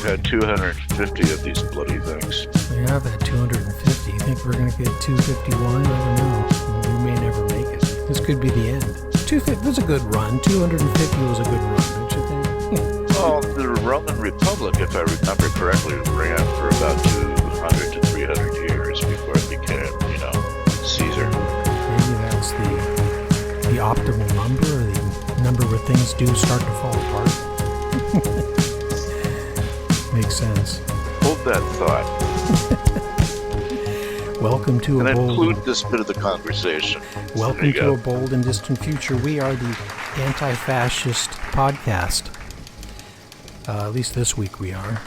had 250 of these bloody things. We have had 250. You think we're going to get 251? I don't know. We may never make it. This could be the end. 250 was a good run. 250 was a good run, don't you think? Well, the Roman Republic, if I remember correctly, ran for about 200 to 300 years before it became, Caesar. Maybe that's the optimal number, or the number where things do start to fall apart. Makes sense. Hold that thought. Welcome to and a bold... include this bit of the conversation. Welcome to a bold and distant future. We are the anti-fascist podcast. At least this week we are.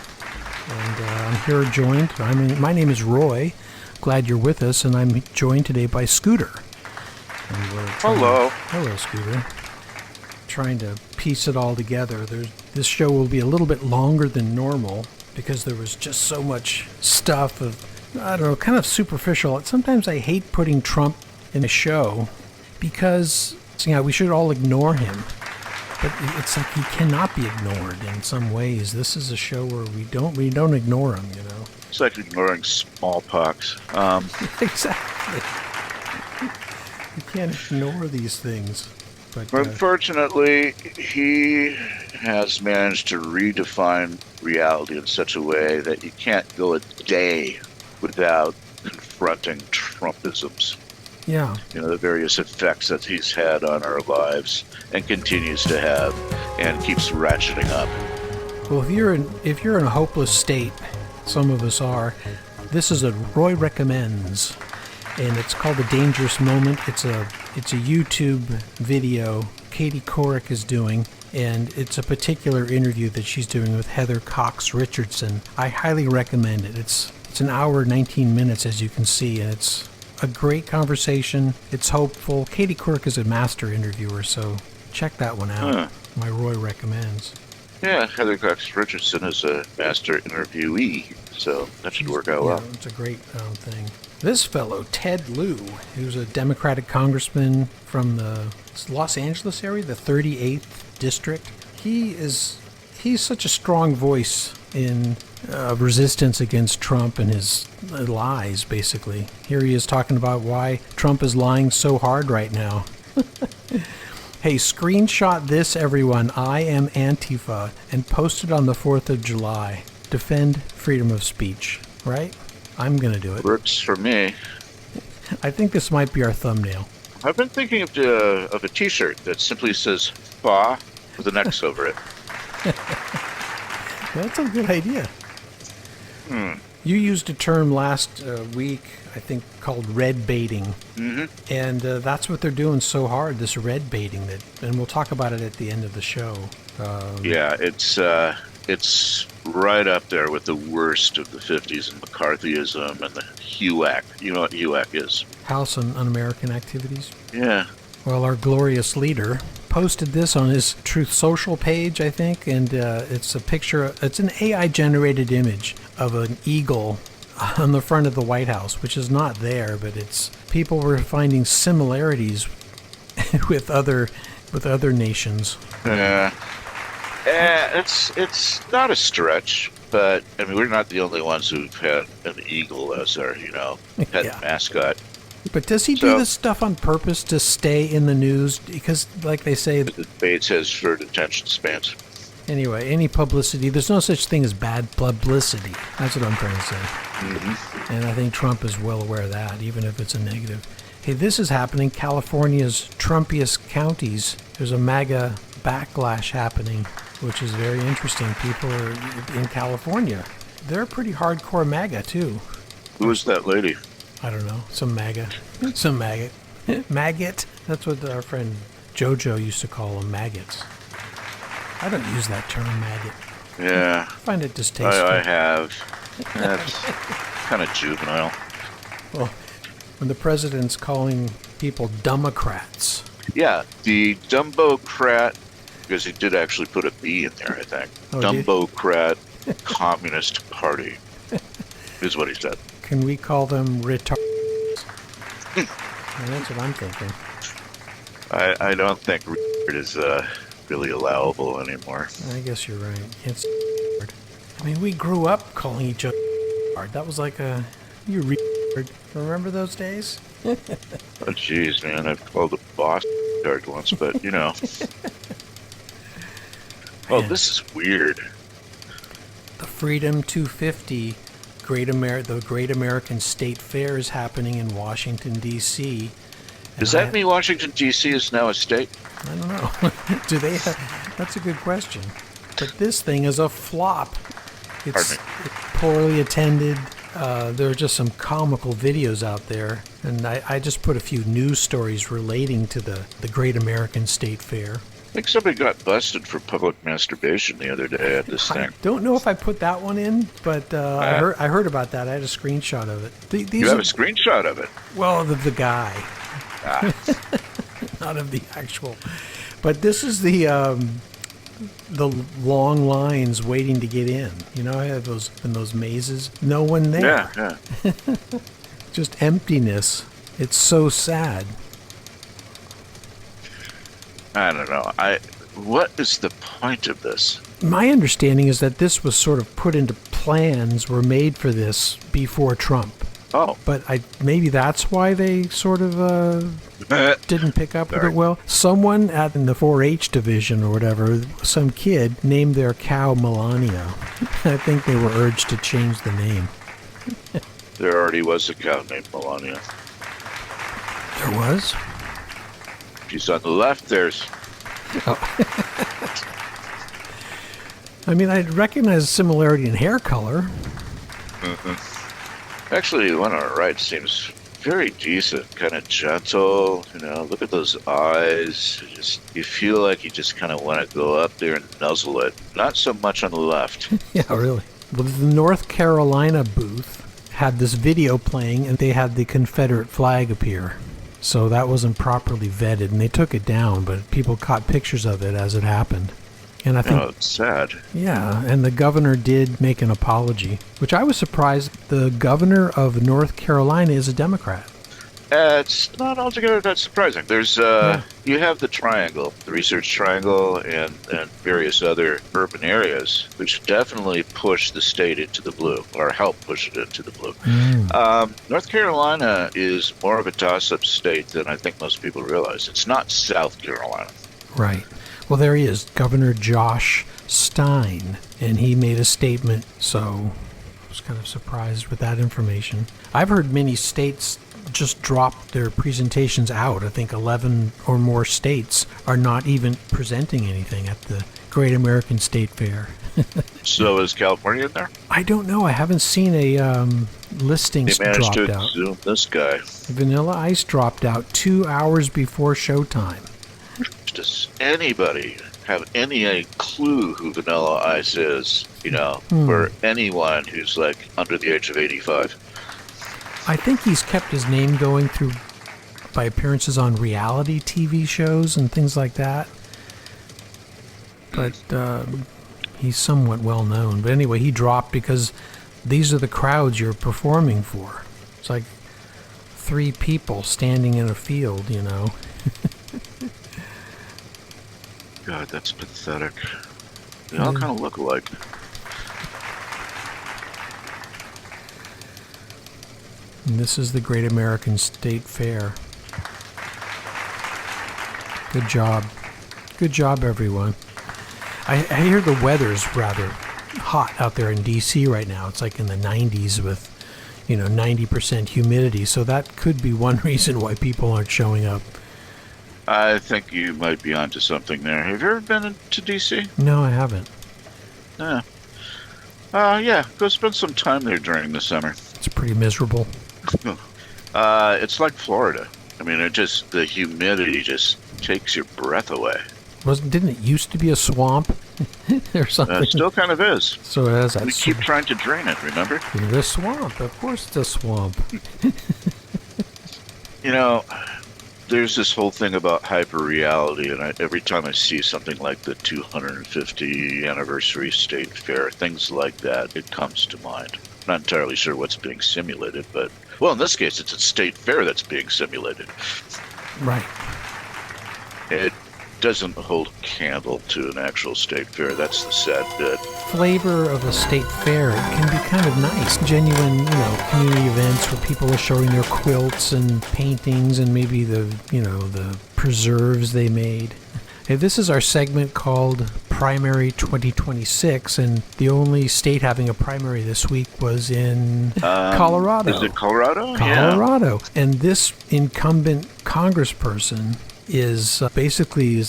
And I'm here joined. My name is Roy. Glad you're with us. And I'm joined today by Scooter. Hello. Hello, Scooter. Trying to piece it all together. This show will be a little bit longer than normal because there was just so much stuff of, I don't know, kind of superficial. Sometimes I hate putting Trump in a show because, we should all ignore him. But it's like he cannot be ignored in some ways. This is a show where we don't ignore him, It's like ignoring smallpox. Exactly. You can't ignore these things. But unfortunately, he has managed to redefine reality in such a way that you can't go a day without confronting Trumpisms. Yeah. The various effects that he's had on our lives and continues to have and keeps ratcheting up. Well, if you're in a hopeless state, some of us are, this is a Roy Recommends, and it's called The Dangerous Moment. It's a YouTube video Katie Couric is doing, and it's a particular interview that she's doing with Heather Cox Richardson. I highly recommend it. It's an hour, 19 minutes, as you can see, and it's a great conversation. It's hopeful. Katie Couric is a master interviewer, so check that one out. My Roy Recommends. Yeah, Heather Cox Richardson is a master interviewee, so that should work out well. It's a great thing. This fellow, Ted Lieu, who's a Democratic congressman from the Los Angeles area, the 38th district, he's such a strong voice in resistance against Trump and his lies, basically. Here he is talking about why Trump is lying so hard right now. Hey, screenshot this, everyone. I am Antifa, and post it on the 4th of July. Defend freedom of speech, right? I'm going to do it. Works for me. I think this might be our thumbnail. I've been thinking of a T-shirt that simply says "FA" with an X over it. That's a good idea. You used a term last week, I think, called red baiting. Mm-hmm. And that's what they're doing so hard, this red baiting. And we'll talk about it at the end of the show. Yeah, it's right up there with the worst of the 50s and McCarthyism and the HUAC. You know what HUAC is? House on Un-American Activities. Yeah. Well, our glorious leader posted this on his Truth Social page, I think, and it's a picture, it's an AI-generated image of an eagle on the front of the White House, which is not there, but people were finding similarities with other nations. Yeah. It's not a stretch, but we're not the only ones who've had an eagle as our, pet mascot. But does he do this stuff on purpose to stay in the news? Because, like they say... Bates has short attention spans. Anyway, any publicity, there's no such thing as bad publicity. That's what I'm trying to say. Mm-hmm. And I think Trump is well aware of that, even if it's a negative. Hey, this is happening. California's Trumpiest counties. There's a MAGA backlash happening, which is very interesting. People are in California. They're pretty hardcore MAGA, too. Who is that lady? I don't know. Some MAGA. Some maggot. Maggot. That's what our friend JoJo used to call them, maggots. I don't use that term, maggot. Yeah. I find it distasteful. I have. That's kind of juvenile. Well, when the president's calling people Democrats. Yeah, the Dumbocrat, because he did actually put a B in there, I think. Oh, Dumbocrat Communist Party is what he said. Can we call them retards? That's what I'm thinking. I don't think retard is really allowable anymore. I guess you're right. You can't say retard. I mean, we grew up calling each other hard. That was like a you retard. Remember those days? Oh, jeez, man. I've called a boss card once, but, you know. Oh, Man. this is weird. The Freedom 250 the Great American State Fair is happening in Washington, D.C. Does that mean Washington, D.C. is now a state? I don't know. Do they have... That's a good question. But this thing is a flop. It's poorly attended. There are just some comical videos out there. And I just put a few news stories relating to the Great American State Fair. I think somebody got busted for public masturbation the other day at this thing. I don't know if I put that one in, but I heard about that. I had a screenshot of it. These You have a screenshot of it? Well, the guy. Ah. Not of the actual. But this is the long lines waiting to get in. You know, I have those in those mazes. No one there. Yeah. Just emptiness. It's so sad. I don't know. What is the point of this? My understanding is that this was sort of put into plans were made for this before Trump. Oh. But maybe that's why they sort of didn't pick up with it well. Someone in the 4-H division or whatever, some kid named their cow Melania. I think they were urged to change the name. There already was a cow named Melania. There was? She's on the left. There's... I mean, I'd recognize a similarity in hair color. Mm-hmm. Actually, the one on the right seems very decent, kind of gentle. You know, look at those eyes. You feel like you just kind of want to go up there and nuzzle it. Not so much on the left. Yeah, really. Well, the North Carolina booth had this video playing, and they had the Confederate flag appear. So that wasn't properly vetted, and they took it down, but people caught pictures of it as it happened. And I think, Oh, it's sad. yeah, and the governor did make an apology, which I was surprised. The governor of North Carolina is a Democrat. It's not altogether that surprising. There's, you have the triangle, the research triangle, and various other urban areas, which definitely push the state into the blue, or help push it into the blue. North Carolina is more of a toss-up state than I think most people realize. It's not South Carolina. Right. Well, there he is, Governor Josh Stein, and he made a statement, so I was kind of surprised with that information. I've heard many states just dropped their presentations out. I think 11 or more states are not even presenting anything at the Great American State Fair. So is California in there? I don't know. I haven't seen a listings They managed dropped to out. zoom this guy. Vanilla Ice dropped out 2 hours before showtime. Does anybody have any clue who Vanilla Ice is, you know, for anyone who's like under the age of 85? I think he's kept his name going through by appearances on reality TV shows and things like that. But he's somewhat well known. But anyway, he dropped because these are the crowds you're performing for. It's like 3 people standing in a field, you know. God, that's pathetic. They all kind of look alike. And this is the Great American State Fair. Good job. Good job, everyone. I hear the weather's rather hot out there in D.C. right now. It's like in the 90s with, 90% humidity. So that could be one reason why people aren't showing up. I think you might be onto something there. Have you ever been to D.C.? No, I haven't. Yeah. Yeah, go spend some time there during the summer. It's pretty miserable. It's like Florida. I mean, the humidity just takes your breath away. Didn't it used to be a swamp or something? It still kind of is. So it has that. We keep trying to drain it, remember? The swamp. Of course it's a swamp. There's this whole thing about hyperreality, and every time I see something like the 250 anniversary state fair, things like that, it comes to mind. Not entirely sure what's being simulated, but, well, in this case, it's a state fair that's being simulated. Right. doesn't hold a candle to an actual state fair. That's the sad bit. Flavor of a state fair, it can be kind of nice. Genuine, community events where people are showing their quilts and paintings and maybe the preserves they made. Hey, this is our segment called Primary 2026, and the only state having a primary this week was in Colorado. Is it Colorado? Colorado. Yeah. And this incumbent congressperson is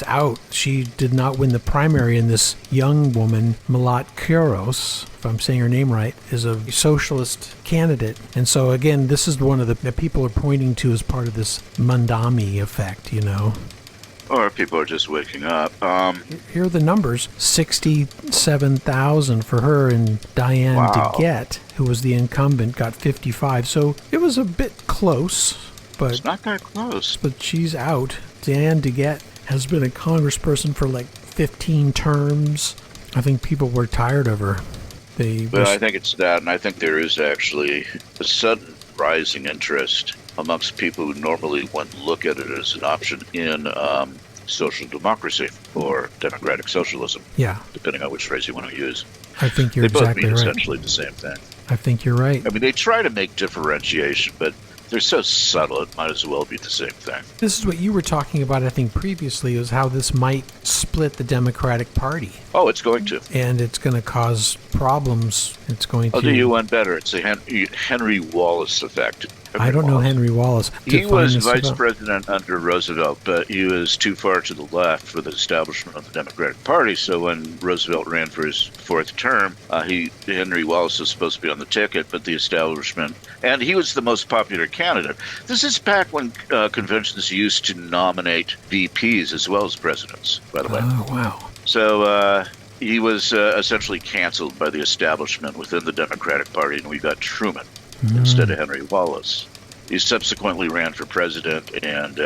out. She did not win the primary, and this young woman, Malat Kuros, if I'm saying her name right, is a socialist candidate. And so, again, this is one of the people are pointing to as part of this Mandami effect, Or people are just waking up. Here are the numbers. 67,000 for her, and Diane DeGette, who was the incumbent, got 55. So it was a bit close, but it's not that close. But she's out. Diane DeGette has been a congressperson for like 15 terms. I think people were tired of her. I think it's that, and I think there is actually a sudden rising interest amongst people who normally wouldn't look at it as an option in social democracy or democratic socialism. Yeah. Depending on which phrase you want to use. I think you're exactly right. They both mean essentially the same thing. I think you're right. I mean, they try to make differentiation, but they're so subtle it might as well be the same thing. This is what you were talking about, I think, previously, is how this might split the Democratic Party. Oh, it's going to. And it's going to cause problems. It's going to... I'll do you one better. It's the Henry Wallace effect. I don't know Henry Wallace. He was vice president under Roosevelt, but he was too far to the left for the establishment of the Democratic Party. So when Roosevelt ran for his fourth term, Henry Wallace was supposed to be on the ticket, but the establishment, and he was the most popular candidate. This is back when conventions used to nominate VPs as well as presidents, by the way. Oh, wow. So he was essentially canceled by the establishment within the Democratic Party, and we got Truman instead of Henry Wallace. He subsequently ran for president, and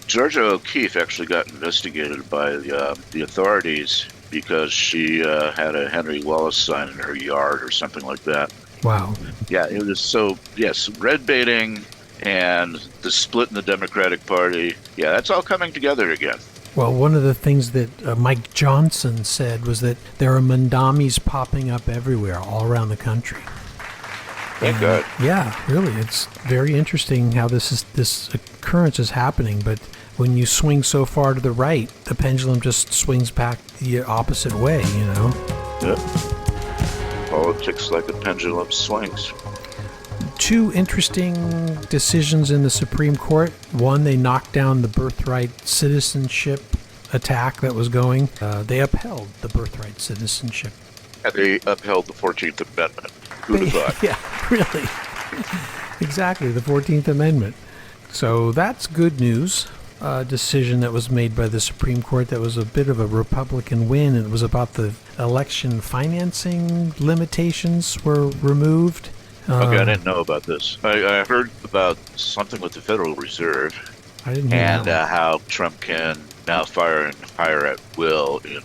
Georgia O'Keeffe actually got investigated by the authorities because she had a Henry Wallace sign in her yard or something like that. Wow. Yeah, it was red baiting and the split in the Democratic Party. Yeah, that's all coming together again. Well, one of the things that Mike Johnson said was that there are mandamis popping up everywhere, all around the country. Thank God. Yeah, really. It's very interesting how this occurrence is happening, but when you swing so far to the right, the pendulum just swings back the opposite way, Yep. Politics like a pendulum swings. Two interesting decisions in the Supreme Court. One, they knocked down the birthright citizenship attack that was going. They upheld the birthright citizenship. And they upheld the 14th Amendment. Who'd have thought? Yeah, really. Exactly, the 14th Amendment. So that's good news. Decision that was made by the Supreme Court that was a bit of a Republican win. It was about the election financing limitations were removed. Okay, I didn't know about this. I heard about something with the Federal Reserve. I didn't hear and how Trump can now fire and hire at will in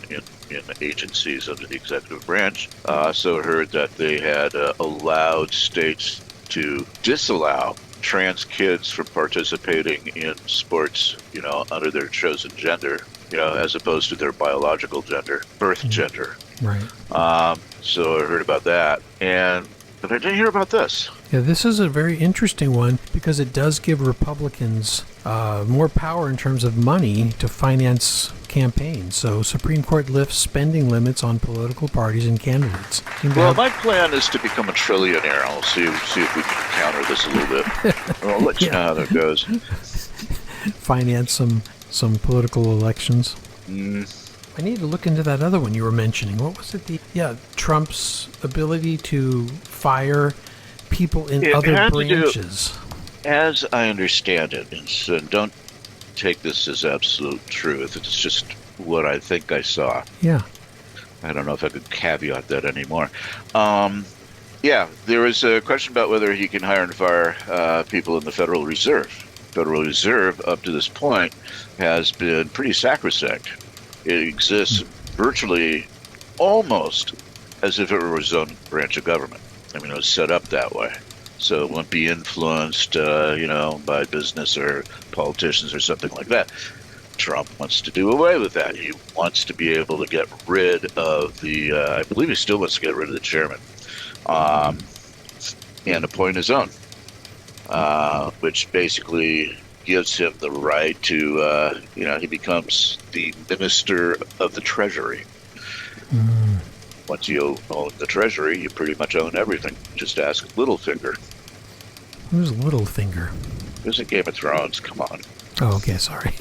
agencies under the executive branch. So I heard that they had allowed states to disallow trans kids from participating in sports, under their chosen gender, as opposed to their biological gender, birth gender. Right. So I heard about that. But I didn't hear about this. Yeah, this is a very interesting one because it does give Republicans more power in terms of money to finance campaigns. So Supreme Court lifts spending limits on political parties and candidates. Well, my plan is to become a trillionaire. I'll see if we can counter this a little bit. I'll let you know how that goes. Finance some political elections. I need to look into that other one you were mentioning. What was it? Trump's ability to fire people in other branches. As I understand it, and don't take this as absolute truth, it's just what I think I saw. Yeah. I don't know if I could caveat that anymore. There was a question about whether he can hire and fire people in the Federal Reserve. Federal Reserve, up to this point, has been pretty sacrosanct. It exists virtually almost as if it were its own branch of government. I mean, it was set up that way. So it won't be influenced, by business or politicians or something like that. Trump wants to do away with that. He wants to be able to get rid of I believe he still wants to get rid of the chairman, and appoint his own, which basically gives him the right to, he becomes the minister of the Treasury. Once you own the Treasury, you pretty much own everything. Just ask Littlefinger. Who's Littlefinger? Who's in Game of Thrones? Come on. Oh, okay, sorry.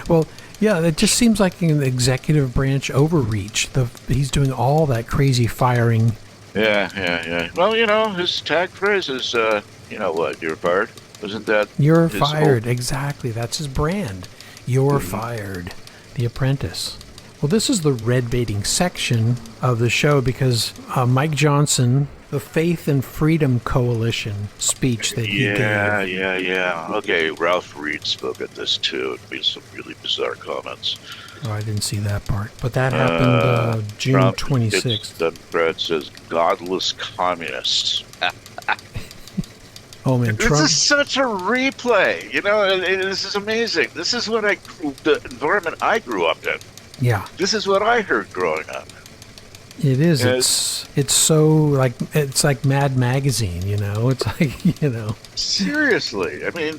Well, yeah, it just seems like an executive branch overreach. He's doing all that crazy firing. Yeah. Well, his tag phrase is, you're fired. Isn't that? You're fired. Exactly. That's his brand. You're fired. The Apprentice. Well, this is the red baiting section of the show because Mike Johnson, the Faith and Freedom Coalition speech that he gave. Yeah. Okay, Ralph Reed spoke at this too. It made some really bizarre comments. Oh, I didn't see that part. But that happened June 26th. Democrat says godless communists. Oh, man, Trump. This is such a replay. This is amazing. This is what the environment I grew up in. Yeah. This is what I heard growing up. It is. It's so like it's like Mad Magazine, It's like, Seriously, I mean,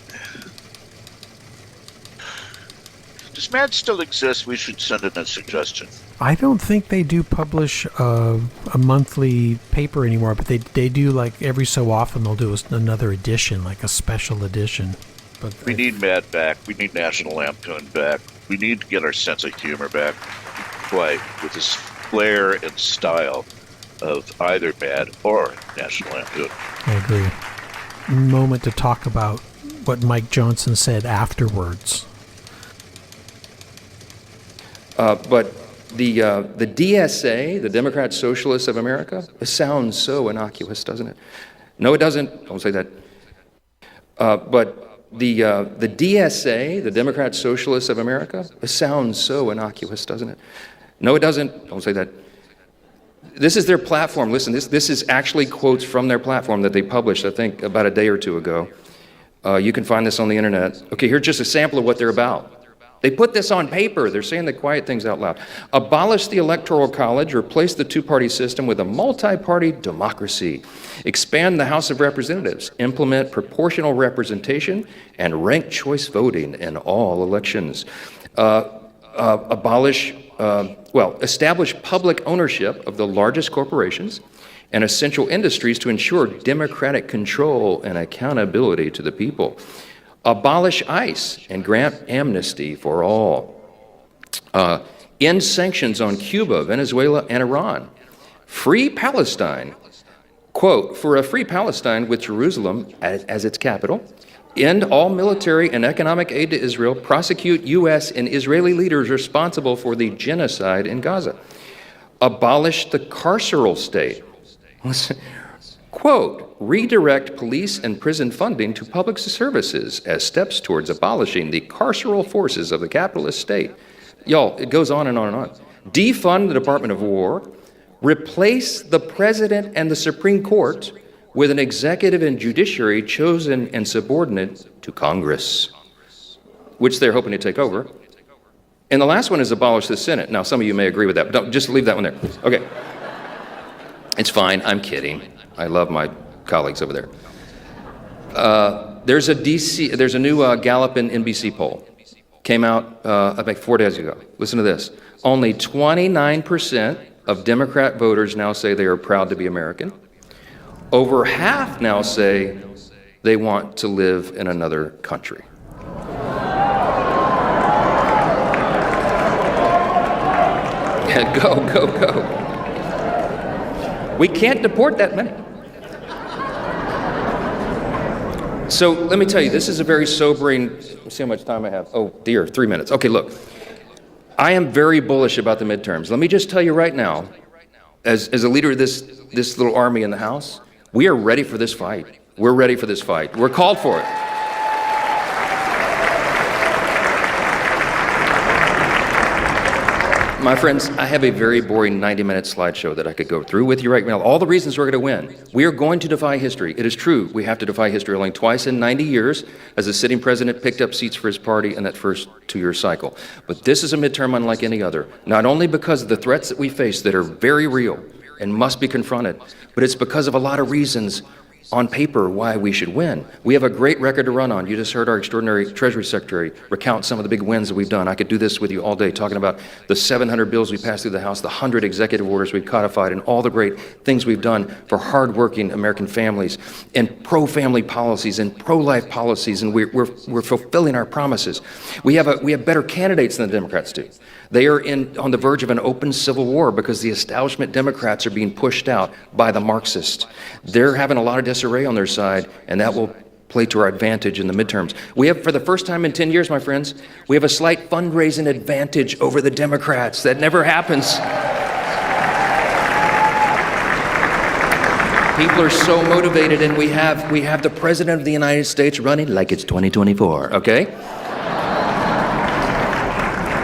does Mad still exist? We should send in a suggestion. I don't think they do publish a monthly paper anymore, but they do, like, every so often they'll do another edition, like a special edition. But we need Mad back. We need National Lampoon back. We need to get our sense of humor back, quite with this flair and style of either Mad or National Lampoon. I agree. Moment to talk about what Mike Johnson said afterwards. But the DSA, the Democrat Socialists of America, it sounds so innocuous, doesn't it? No, it doesn't. Don't say that. But the DSA, the Democrat Socialists of America, it sounds so innocuous, doesn't it? No, it doesn't. Don't say that. This is their platform. Listen, this is actually quotes from their platform that they published, I think, about a day or two ago. You can find this on the internet. Okay, here's just a sample of what they're about. They put this on paper. They're saying the quiet things out loud. Abolish the Electoral College, replace the two-party system with a multi-party democracy. Expand the House of Representatives, implement proportional representation and ranked choice voting in all elections. Establish public ownership of the largest corporations and essential industries to ensure democratic control and accountability to the people. Abolish ICE and grant amnesty for all. End sanctions on Cuba, Venezuela, and Iran. Free Palestine. Quote, for a free Palestine with Jerusalem as its capital. End all military and economic aid to Israel. Prosecute U.S. and Israeli leaders responsible for the genocide in Gaza. Abolish the carceral state. Quote, redirect police and prison funding to public services as steps towards abolishing the carceral forces of the capitalist state. Y'all, it goes on and on and on. Defund the Department of War. Replace the president and the Supreme Court with an executive and judiciary chosen and subordinate to Congress, which they're hoping to take over. And the last one is abolish the Senate. Now, some of you may agree with that, but just leave that one there. Okay. It's fine. I'm kidding. I love my colleagues over there. There's a new Gallup and NBC poll. Came out about 4 days ago. Listen to this. Only 29% of Democrat voters now say they are proud to be American. Over half now say they want to live in another country. Go. We can't deport that many. So let me tell you, this is a very sobering, let's see how much time I have. Oh dear, 3 minutes. Okay, look, I am very bullish about the midterms. Let me just tell you right now, as a leader of this little army in the House, we are ready for this fight. We're ready for this fight. We're called for it. My friends, I have a very boring 90-minute slideshow that I could go through with you right now. All the reasons we're going to win. We are going to defy history. It is true. We have to defy history. Only twice in 90 years has the sitting president picked up seats for his party in that first 2-year cycle. But this is a midterm unlike any other, not only because of the threats that we face that are very real and must be confronted, but it's because of a lot of reasons on paper why we should win. We have a great record to run on. You just heard our extraordinary Treasury Secretary recount some of the big wins that we've done. I could do this with you all day, talking about the 700 bills we passed through the House, the 100 executive orders we've codified, and all the great things we've done for hardworking American families, and pro-family policies and pro-life policies, and we're fulfilling our promises. We have better candidates than the Democrats do. They are on the verge of an open civil war because the establishment Democrats are being pushed out by the Marxists. They're having a lot of disarray on their side, and that will play to our advantage in the midterms. We have, for the first time in 10 years, my friends, we have a slight fundraising advantage over the Democrats. That never happens. People are so motivated, and we have the President of the United States running like it's 2024, okay?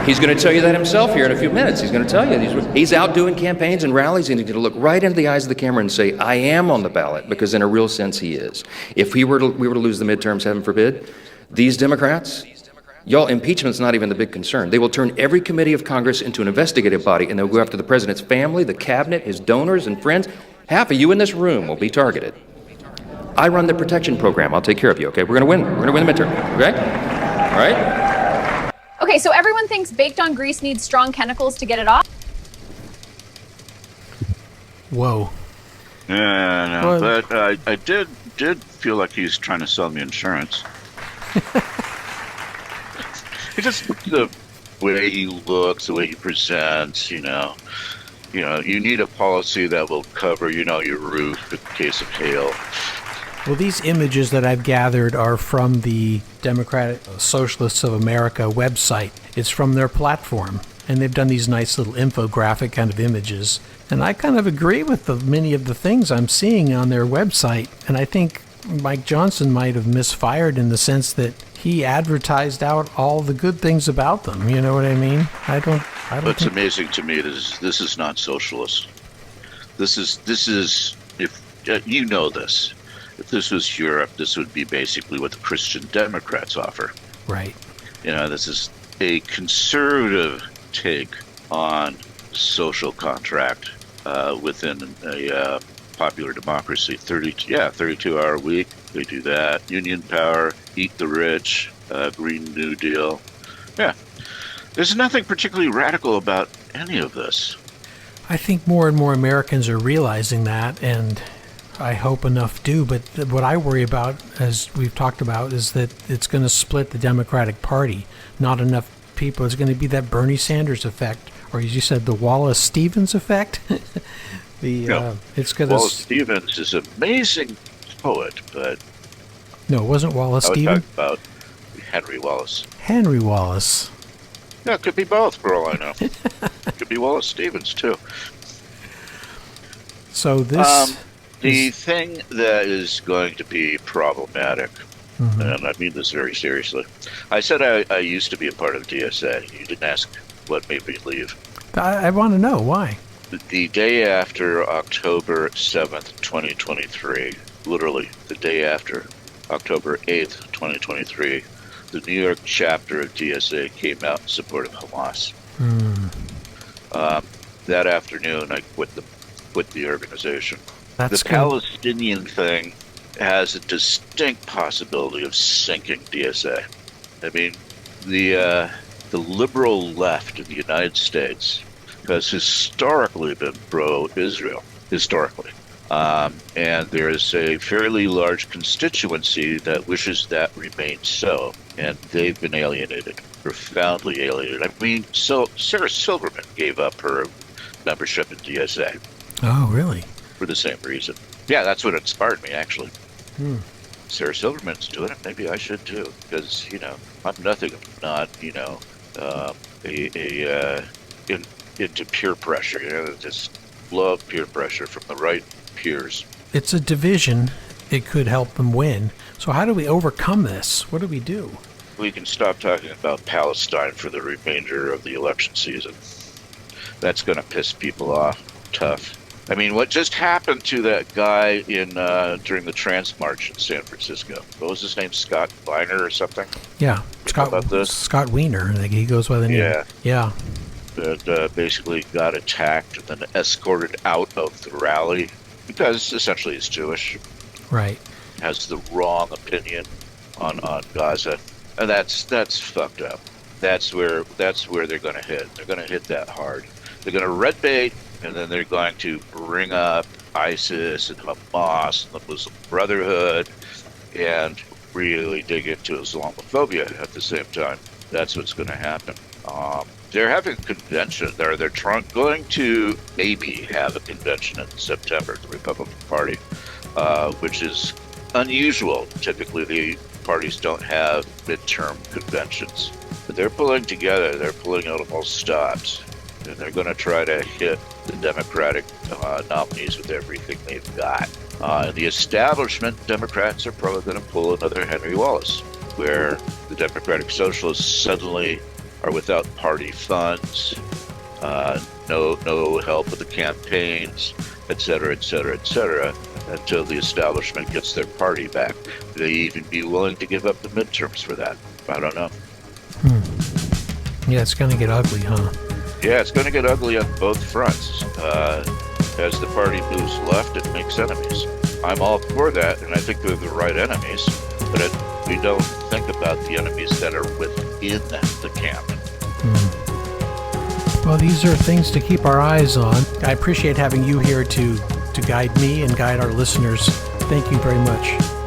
He's going to tell you that himself here in a few minutes. He's going to tell you. He's out doing campaigns and rallies, and he's going to look right into the eyes of the camera and say, I am on the ballot, because in a real sense he is. If we were to lose the midterms, heaven forbid, these Democrats, y'all, impeachment's not even the big concern. They will turn every committee of Congress into an investigative body, and they'll go after the president's family, the cabinet, his donors and friends. Half of you in this room will be targeted. I run the protection program. I'll take care of you, okay? We're going to win. We're going to win the midterm, okay? All right? Okay, so everyone thinks baked on grease needs strong chemicals to get it off. Whoa. Yeah, no, Well- but I did feel like he's trying to sell me insurance. He just, the way he looks, the way he presents, you need a policy that will cover, your roof in case of hail. Well, these images that I've gathered are from the Democratic Socialists of America website. It's from their platform, and they've done these nice little infographic kind of images. And I kind of agree with many of the things I'm seeing on their website. And I think Mike Johnson might have misfired in the sense that he advertised out all the good things about them. You know what I mean? I don't What's think... amazing to me is this is not socialist. This is if you know this. If this was Europe, this would be basically what the Christian Democrats offer. Right. This is a conservative take on social contract within a popular democracy. 32-hour week. They do that. Union power, eat the rich, Green New Deal. Yeah. There's nothing particularly radical about any of this. I think more and more Americans are realizing that, and I hope enough do, but what I worry about, as we've talked about, is that it's going to split the Democratic Party. Not enough people. It's going to be that Bernie Sanders effect, or as you said, the Wallace Stevens effect. It's going to... Wallace Stevens is an amazing poet, but... No, it wasn't Wallace I would Stevens. talk about Henry Wallace. Henry Wallace. Yeah, it could be both, for all I know. It could be Wallace Stevens, too. So this... The thing that is going to be problematic, and I mean this very seriously, I said I used to be a part of DSA. You didn't ask what made me leave. I want to know why. The day after October 7th, 2023, literally the day after October 8th, 2023, the New York chapter of DSA came out in support of Hamas. That afternoon, I quit the organization. That's The Palestinian thing has a distinct possibility of sinking DSA. I mean, the liberal left in the United States has historically been pro-Israel, and there is a fairly large constituency that wishes that remains so, and they've been alienated, profoundly alienated. I mean, so Sarah Silverman gave up her membership in DSA. Oh, really? For the same reason. Yeah, that's what inspired me, actually. Sarah Silverman's doing it. Maybe I should too, because I'm nothing if not into peer pressure. Just love peer pressure from the right peers. It's a division. It could help them win. So how do we overcome this? What do we do? We can stop talking about Palestine for the remainder of the election season. That's going to piss people off tough. I mean, what just happened to that guy in during the Trans March in San Francisco? What was his name? Scott Weiner or something? Yeah, About this? Scott Wiener. Like he goes by the name. Yeah. Yeah. That basically got attacked and then escorted out of the rally because essentially he's Jewish, Right. has the wrong opinion on Gaza, and that's fucked up. That's where they're going to hit. They're going to hit that hard. They're going to red bait, and then they're going to bring up ISIS and Hamas and the Muslim Brotherhood, and really dig into Islamophobia at the same time. That's what's going to happen. They're having a convention. They're going to maybe have a convention in September, the Republican Party, which is unusual. Typically, the parties don't have midterm conventions. But they're pulling together. They're pulling out of all stops. And they're going to try to hit the Democratic nominees with everything they've got. In the establishment, Democrats are probably going to pull another Henry Wallace, where the Democratic Socialists suddenly are without party funds, no help with the campaigns, et cetera, until the establishment gets their party back. Will they even be willing to give up the midterms for that? I don't know. Yeah, it's going to get ugly, huh? Yeah, it's going to get ugly on both fronts. As the party moves left, it makes enemies. I'm all for that, and I think they're the right enemies, but we don't think about the enemies that are within the camp. Well, these are things to keep our eyes on. I appreciate having you here to guide me and guide our listeners. Thank you very much.